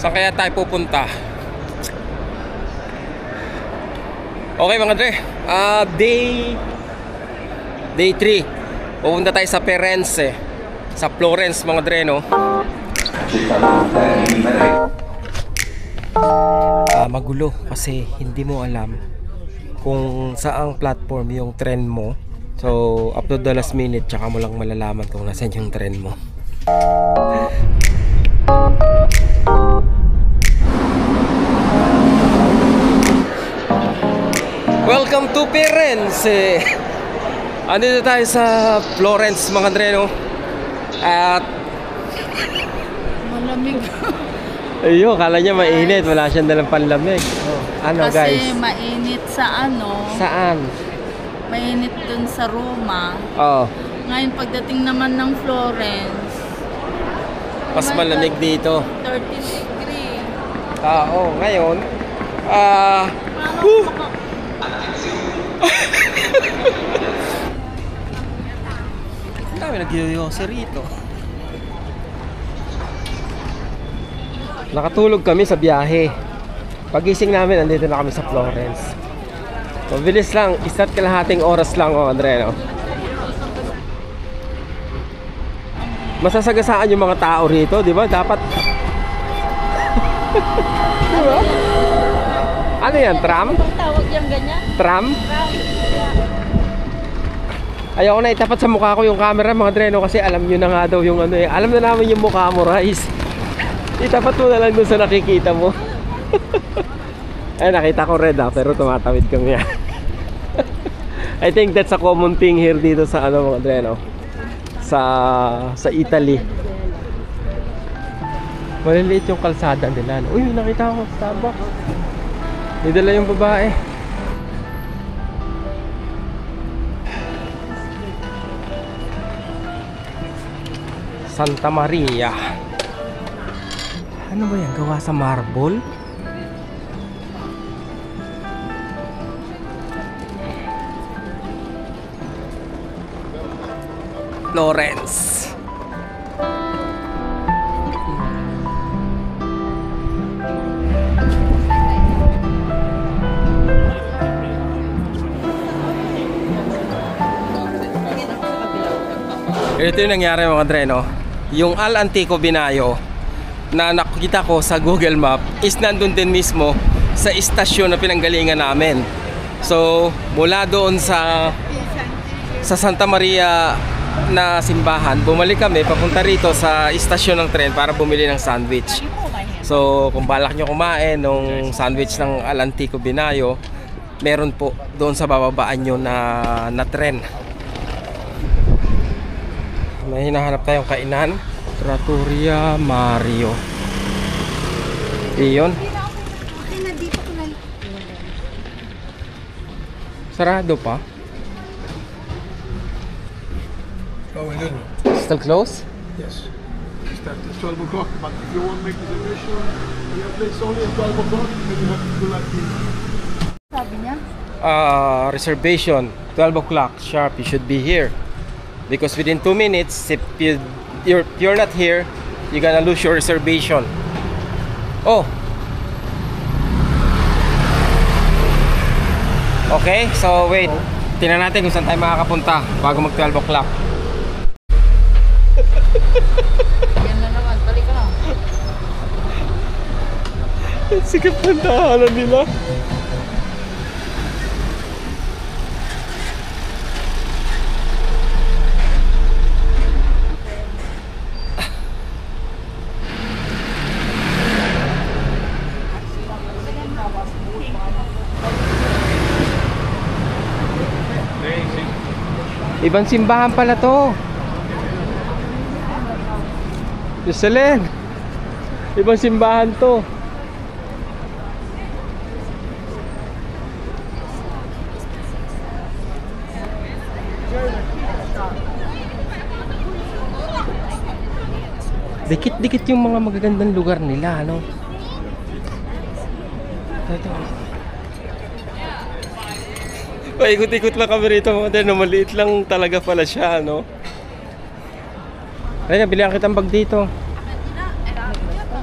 Saan kaya tayo pupunta? Okay mga Dre, day 3. Pupunta tayo sa Firenze, sa Florence mga Dre, no? Magulo kasi hindi mo alam kung saang platform yung tren mo. So up to the last minute tsaka mo lang malalaman kung nasan yung tren mo. Welcome to Firenze. Andito tayo sa Florence mga Dre, no? At malamig. ayun, kala niya mainit. Wala siyang dalang panlamig. Ano kasi guys? Kasi mainit sa ano? Saan? Mainit dun sa Roma. Oo. Ngayon pagdating naman ng Florence, Mas malamig dito. 30 degree. Oo, ngayon ang dami nag-yoyose rito. Nakatulog kami sa biyahe. Pagising namin, andito na kami sa Florence. Mabilis lang, isa't kalahating oras lang, Andre, no? Masasagasaan yung mga tao rito, di ba? Dapat diba? Ano yan? Tram? Anong tawag yan ganyan? Tram? Ayoko na itapat sa mukha ko yung camera mga Dre, no? Kasi alam nyo na nga daw yung ano eh. Alam na namin yung mukha mo, Rice. Itapat mo na lang dun sa nakikita mo. Ay, nakita ko red pero tumatawid kami. I think that's a common thing here dito sa ano mga Dre, no? Sa Italy. Maliliit yung kalsada nila, no? Uy, nakita ko Starbucks. May dala yung babae. Santa Maria. Ano ba yan? Gawa sa marble? Florence. Ito yung nangyari mga Dre, no? Yung Al Antico Binayo na nakita ko sa Google Map is nandun din mismo sa istasyon na pinanggalingan namin. So mula doon sa Santa Maria na simbahan, bumalik kami papunta rito sa istasyon ng tren para bumili ng sandwich. So kung balak nyo kumain ng sandwich ng Al Antico Binayo, meron po doon sa bababaan nyo na tren. May hinahanap tayong kainan. Trattoria Mario. Iyon. Sarado pa. Oh, we didn't. Still close? Yes. Start at 12 o'clock, but if you want to make the reservation, you have place only at 12 o'clock, then you have to do like this. Sabi niya? Reservation 12 o'clock sharp, you should be here. Because within 2 minutes, if you're not here, you're gonna lose your reservation. Oh. Okay, so wait. Tingnan natin kung saan tayo makakapunta bago mag 12 o'clock. Yan na naman, balik ka lang. Sikap ng tahanan nila. Ibang simbahan pala to. Jocelyn, ibang simbahan to. Dikit-dikit yung mga magagandang lugar nila, ano? Ito. Paikot-ikot lang kami rito mga dahil maliit lang talaga pala siya, no? Ay, nabilihan kitang bag dito.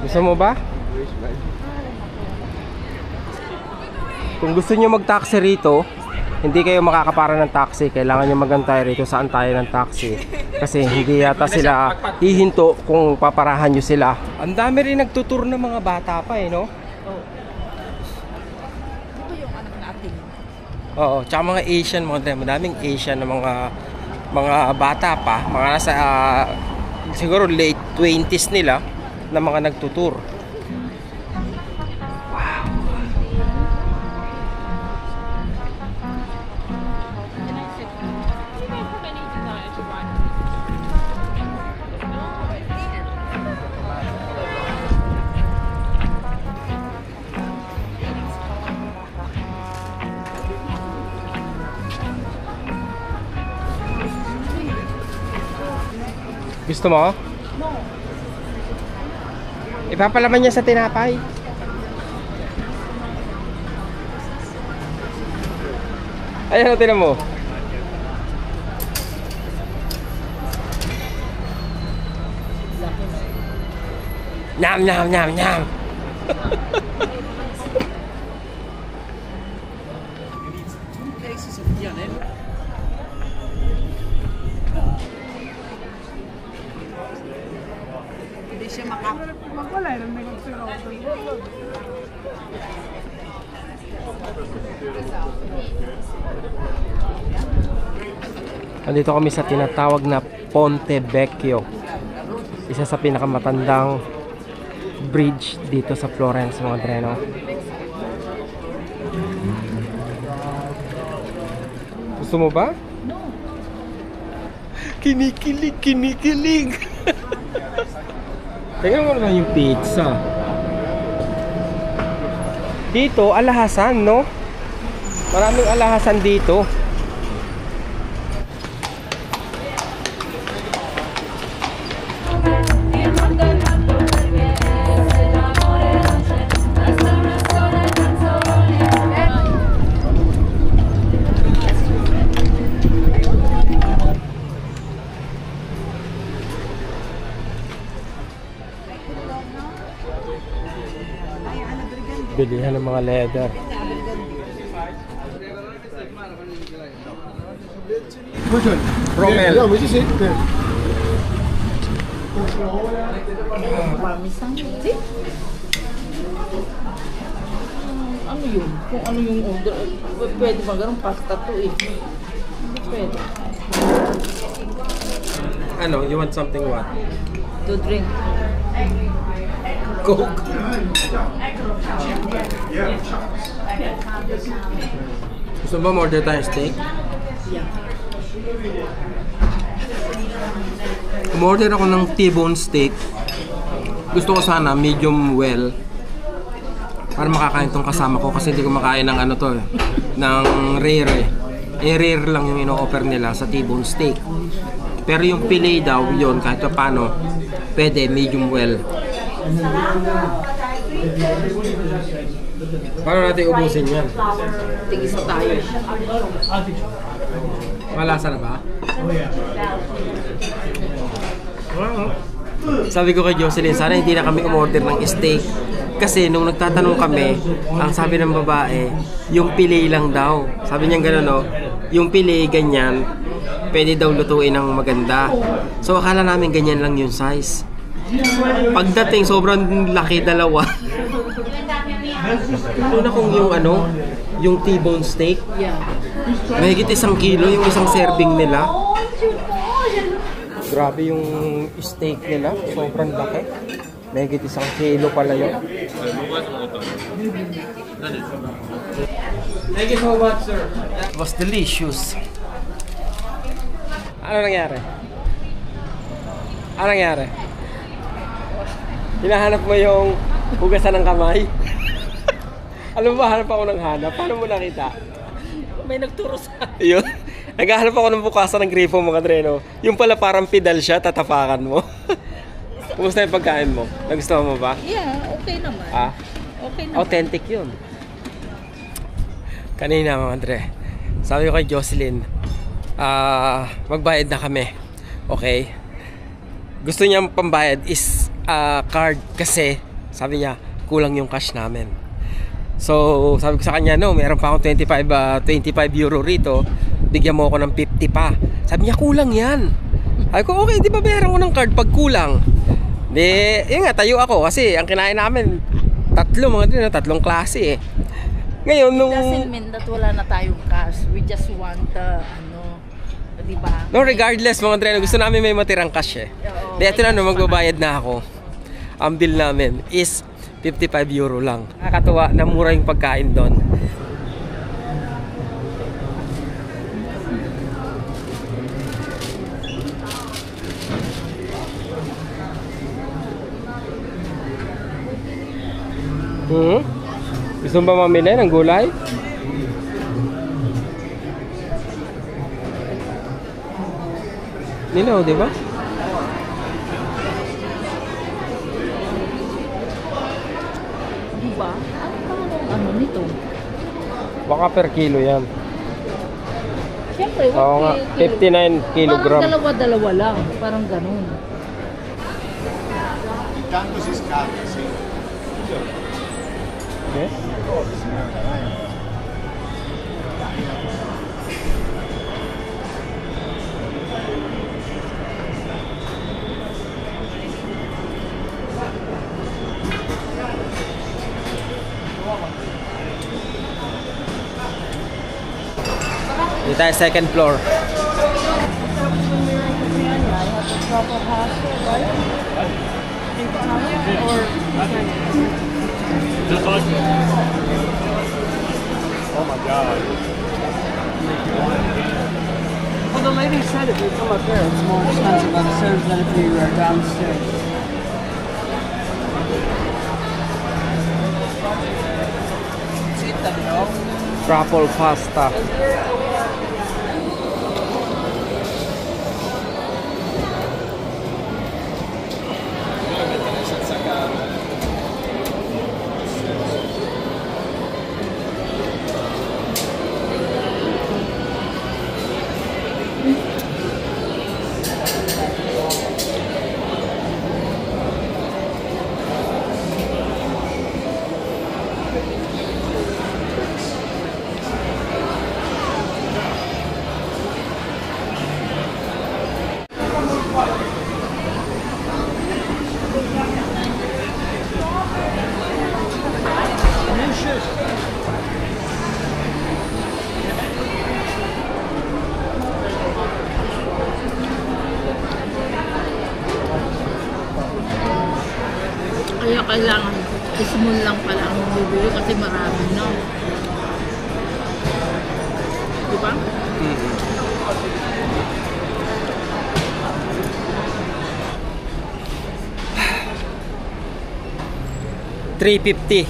Gusto mo ba? Kung gusto nyo mag-taxi rito, hindi kayo makakapara ng taxi. Kailangan nyo magantay rito saan tayo ng taxi. Kasi hindi yata sila hihinto kung paparahan nyo sila. Ang dami rin nagtutur ng mga bata pa no? Ito yung anak natin. Oo, tsaka mga Asian, madaming Asian na mga bata pa. Mga nasa siguro late 20s nila na mga nagtutur. Gusto mo? No. Ipapalaman niya sa tinapay. Ayan, tinan mo. Nyam, nyam, nyam, nyam. Hindi siya makapagwalay ng negosyo. Andito kami sa tinatawag na Ponte Vecchio. Isa sa pinakamatandang bridge dito sa Florence, mga dreno. Gusto mo ba? No. Kinikilig, kinikilig. Tingnan mo naman yung pizza. Dito, alahasan, no? Maraming alahasan dito. Bilihan ng mga leather. Which one? Rommel. Yeah, which is it? There. Parmesan. See? Ano yun? Kung ano yung order, pwede ba ganun pasta to eh? Hindi pwede. Ano? You want something what? To drink. Coke. Gusto mo order tayong steak? Yeah. Umorder ako ng T-bone steak. Gusto ko sana medium well. Para makakain tong kasama ko kasi hindi ko makain ng ano to ng rare eh. Eh rare lang yung ino-offer nila sa T-bone steak. Pero yung fillet daw, yun kahit paano, pwede medium well. Paano natin ubusin yan? Tigisa tayo. Malasa na ba? Sabi ko kay Jocelyn, sana hindi na kami umorder ng steak. Kasi nung nagtatanong kami, ang sabi ng babae, yung fillet lang daw. Sabi niya gano'n, no? Yung fillet, ganyan, pwede daw lutuin ng maganda. So akala namin ganyan lang yung size. Pagdating, sobrang laki, dalawa. Ano na kung yung ano, yung T-bone steak? Yeah. Mahigit 1 kilo yung isang serving nila. Grabe yung steak nila, sobrang laki. Mahigit 1 kilo pala yun. Thank you so much, sir. It was delicious. Ano nangyari? Ano nangyari? Hinahanap mo yung hugasan ng kamay? Alam mo ba, hanap ako ng hanap? Paano mo nakita? May nagturo sa akin. Yun. Naghahanap ako ng bukasan ng grifo, mga dreno. Yung pala parang pedal siya, tatapakan mo. Kumusta yung pagkain mo? Nagustuhan mo ba? Yeah, okay naman. Ah? Okay naman. Authentic yun. Kanina, mga Andre, sabi ko kay Jocelyn, magbayad na kami. Okay? Gusto niya pambayad is card kasi sabi niya, kulang yung cash namin. So sabi ko sa kanya, no, meron pa akong 25 euro rito, bigyan mo ako ng 50 pa. Sabi niya, kulang yan. Sabi ko, okay, di ba bayaran ko ng card pag kulang? Di, yun nga, tayo ako kasi ang kinain namin tatlong klase eh. Ngayon nung Doesn't mean that wala na tayong cash. We just want di ba? no, regardless mga Dreno, gusto namin may matirang cash eh. Oo. Di, ito na, no, magbabayad na ako. Ang bill namin is 55 euro lang. Nakakatuwa na mura yung pagkain doon. Gusto mo ba mamili ng gulay? Nilaw, di ba? Di ba? Ano nito? Baka per kilo yan. Siyempre, Oo nga, 59 kilogram. Parang dalawa-dalawa lang. Parang ganun. Cantos is Cantos. Okay. Dito tayo second floor. Oh my God. Well, the lady said if you come up there, it's more expensive upstairs than if you were downstairs. Truffle pasta. Kaya kailangan small lang pala ang bibili kasi marami na. Di ba? $3.50.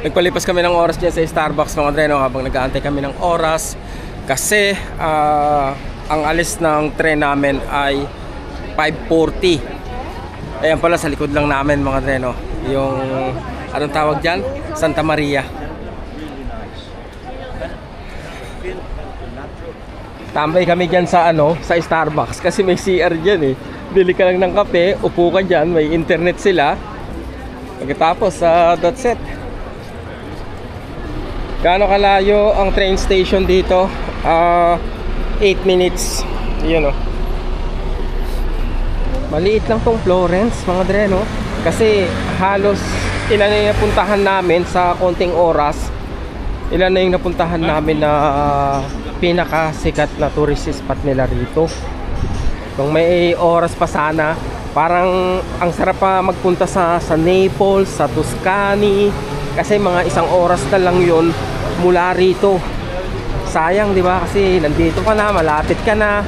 Nagpalipas kami ng oras dyan sa Starbucks mga Dreno habang nag-aantay kami ng oras kasi ang alis ng tren namin ay 5:40. Ayan pala sa likod lang namin mga Dreno, yung anong tawag dyan? Santa Maria. Tambay kami dyan sa sa Starbucks kasi may CR dyan eh. Bili ka lang ng kape, upo ka dyan, may internet sila. Pagkatapos that's it. Gaano kalayo ang train station dito? 8 minutes. Yun o. Maliit lang tong Florence mga Dreno. Kasi halos ilan na yung napuntahan namin sa konting oras. Ilan na yung napuntahan namin na pinakasikat na tourist spot nila rito. Kung may oras pa sana, parang ang sarap pa magpunta sa Naples, sa Tuscany. Kasi mga 1 oras na lang yun mula rito. Sayang, di ba? Kasi nandito ka na, malapit ka na.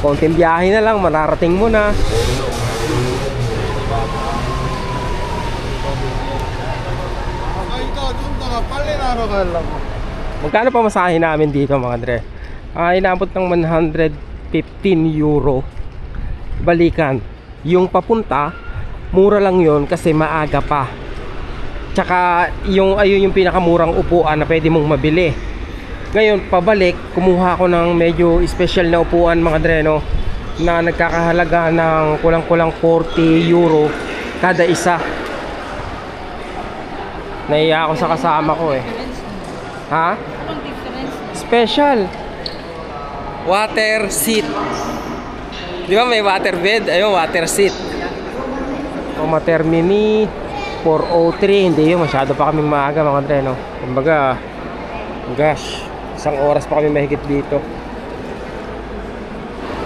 Konting biyahe na lang, mararating mo na. Magkano pa masahe namin dito mga Dre? Inabot ng 115 euro. Balikan. Yung papunta, mura lang yon kasi maaga pa. Tsaka ayun yung pinakamurang upuan na pwede mong mabili. Ngayon pabalik, kumuha ako ng medyo special na upuan mga Dreno na nagkakahalaga ng kulang-kulang 40 euro kada isa. Nahiya ako sa kasama ko eh. Ha? Anong difference? Special. Water seat. Di ba may water bed? Ayun, water seat. Oma Termini 403. Hindi yun, masyado pa kaming maaga mga Dre, no? Kumbaga, gosh, isang oras pa kami mahigit dito.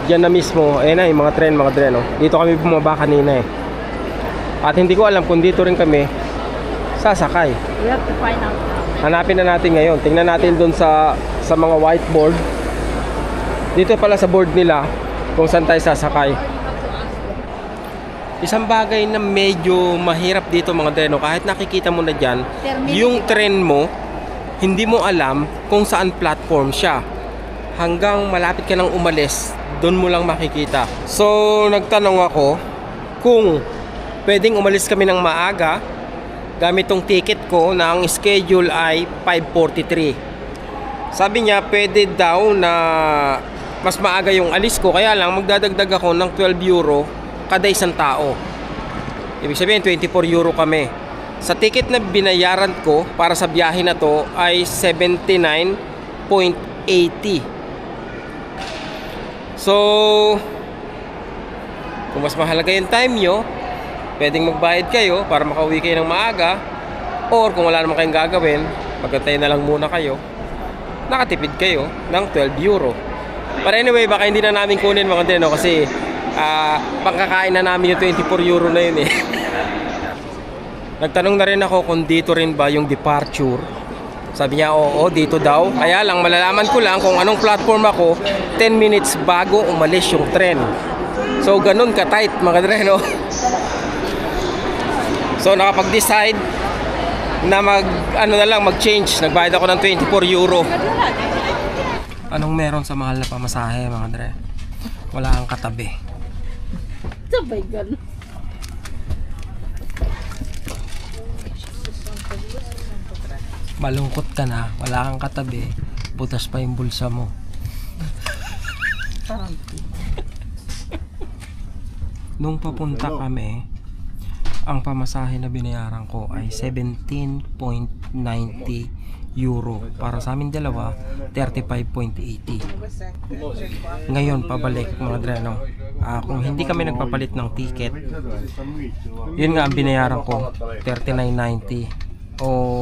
Diyan na mismo, ayun na yung mga tren mga Dre, no? Dito kami bumaba kanina eh. At hindi ko alam kung dito rin kami sasakay. We have to find out now. Hanapin na natin ngayon. Tingnan natin dun sa mga whiteboard. Dito pala sa board nila kung saan tayo sasakay. Isang bagay na medyo mahirap dito mga Dre, no? Kahit nakikita mo na dyan, yung tren mo, hindi mo alam kung saan platform siya. Hanggang malapit ka nang umalis, doon mo lang makikita. So, nagtanong ako kung pwedeng umalis kami ng maaga gamit tong ticket ko na ang schedule ay 5:43. Sabi niya pwede daw na mas maaga yung alis ko, kaya lang magdadagdag ako ng 12 euro kada isang tao. Ibig sabihin 24 euro kami. Sa ticket na binayaran ko para sa biyahe na to ay 79.80. So, kung mas mahalaga yung time nyo, pwedeng magbayad kayo para makauwi kayo ng maaga. Or kung wala naman kayong gagawin, magantay na lang muna kayo, nakatipid kayo ng 12 euro. But anyway, baka hindi na namin kunin mga Dre, no? Kasi pangkakain na namin yung 24 euro na yun eh. Nagtanong na rin ako kung dito rin ba yung departure. Sabi niya, oo, dito daw. Kaya lang, malalaman ko lang kung anong platform ako 10 minutes bago umalis yung tren. So, ganun ka-tight mga Dre, no? So, nakapag-decide na mag-change. Nagbayad ako ng 24 euro. Anong meron sa mahal na pamasahe mga Dre? Wala kang katabi. Sabay ganun. Malungkot ka na, wala kang katabi, butas pa yung bulsa mo. Nung papunta kami, ang pamasahe na binayaran ko ay 17.90 euro. Para sa amin dalawa, 35.80. Ngayon, pabalik mga Dre, no? Kung hindi kami nagpapalit ng ticket, yun nga ang binayaran ko, 39.90 o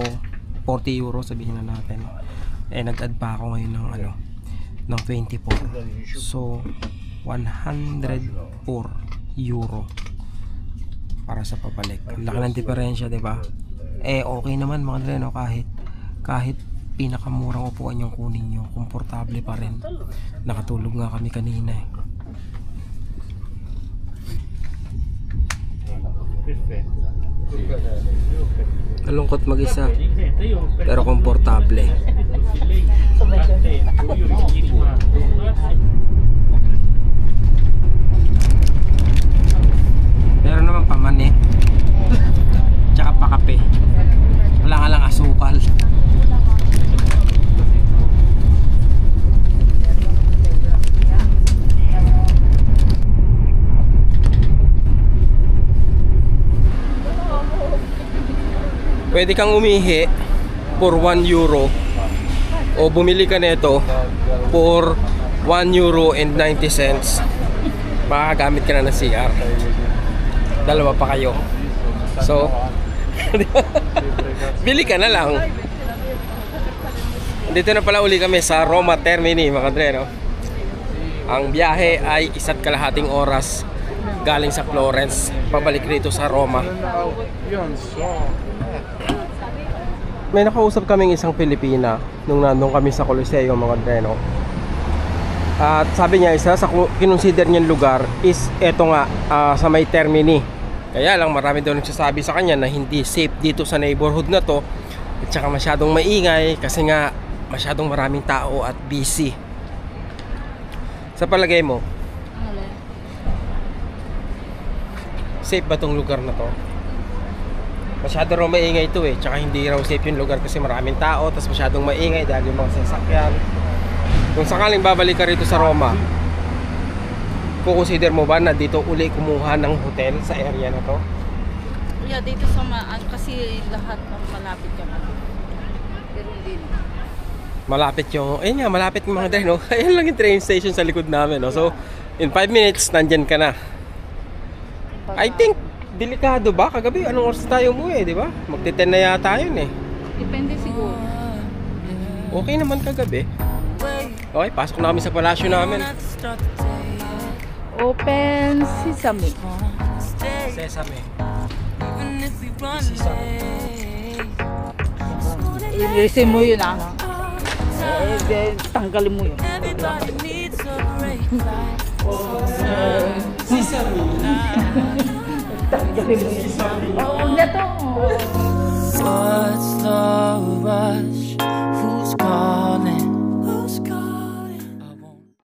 40 euro sabihin na natin. Nag-add pa ako ngayon ng 24. So 104 euro para sa pabalik. Ang laki ng diferensya, 'di ba? Okay naman mga Dre, no? Kahit pinakamurang upuan yung kunin nyo, komportable pa rin. Nakatulog nga kami kanina eh. Malungkot mag-isa, pero komportable. Pero naman pamani, tsaka pakape. Wala nga lang asukal. Pwede kang umihi for 1 euro o bumili ka nito for 1 euro and 90 cents. Makagamit ka na ng CR. Dalawa pa kayo. So, bili ka na lang. Dito na pala uli kami sa Roma Termini mga Dre, no? Ang biyahe ay 1.5 oras galing sa Florence pabalik rito sa Roma. May nakausap kaming isang Pilipina nung nandun kami sa Coliseo mga Dre, no? At sabi niya, isa sa kinonsider niyang lugar is eto nga, sa may Termini. Kaya lang marami daw nagsasabi sa kanya na hindi safe dito sa neighborhood na to. At saka masyadong maingay kasi nga masyadong maraming tao at busy. Sa palagay mo, safe ba tong lugar na to? Masyado raw maingay ito eh. Tsaka hindi raw safe yung lugar kasi maraming tao, tapos masyadong maingay dahil yung mga sasakyan. Kung sakaling babalik ka rito sa Roma, kukonsider mo ba na dito uli kumuha ng hotel sa area na to? Yeah, dito sa kasi lahat malapit ka na. Pero hindi na. Malapit yung, ayun nga, malapit yung mga dahil, no? Ayun lang yung train station sa likod namin, no? So, in 5 minutes, nandyan ka na. I think, delikado ba? Kagabi, anong oras tayo umuwi, di ba? Magte-10 na yata yun, eh. Depende siguro. Okay naman kagabi. Okay, pasok na kami sa palasyo namin. Open sesame. Sesame. Ilisin mo yun, tanggalin mo yun. Sesame. Tanggalin mo yun. Oo, na to. What's the rush?